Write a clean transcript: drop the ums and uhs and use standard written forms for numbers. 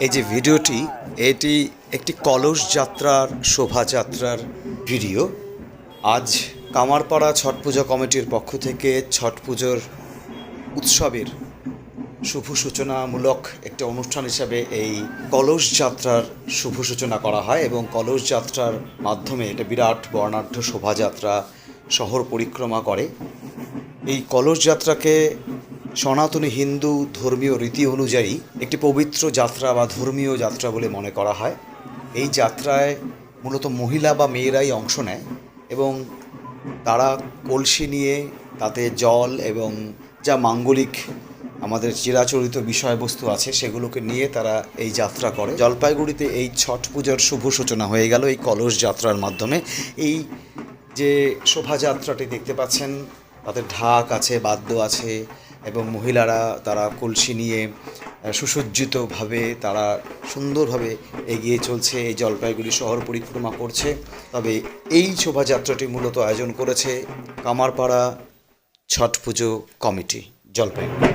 এই যে ভিডিওটি, এটি একটি কলস যাত্রার শোভাযাত্রার ভিডিও। আজ কামারপাড়া ছট পূজা কমিটির পক্ষ থেকে ছট পুজোর উৎসবের শুভ সূচনামূলক একটি অনুষ্ঠান হিসাবে এই কলস যাত্রার শুভ সূচনা করা হয় এবং কলস যাত্রার মাধ্যমে এটা বিরাট বর্ণাঢ্য শোভাযাত্রা শহর পরিক্রমা করে। এই কলস যাত্রাকে সনাতনী হিন্দু ধর্মীয় রীতি অনুযায়ী একটি পবিত্র যাত্রা বা ধর্মীয় যাত্রা বলে মনে করা হয়। এই যাত্রায় মূলত মহিলা বা মেয়েরাই অংশ নেয় এবং তারা কলসি নিয়ে তাতে জল এবং যা মাঙ্গলিক আমাদের চিরাচরিত বিষয়বস্তু আছে সেগুলোকে নিয়ে তারা এই যাত্রা করে। জলপাইগুড়িতে এই ছট পূজার শুভ সূচনা হয়ে গেল এই কলস যাত্রার মাধ্যমে। এই যে শোভাযাত্রাটি দেখতে পাচ্ছেন, তাদের ঢাক আছে, বাদ্য আছে এবং মহিলারা তারা কলসি নিয়ে সুসজ্জিতভাবে তারা সুন্দরভাবে এগিয়ে চলছে, এই জলপাইগুড়ি শহর পরিক্রমা করছে। তবে এই শোভাযাত্রাটি মূলত আয়োজন করেছে কামারপাড়া ছট পুজো কমিটি, জলপাইগুড়ি।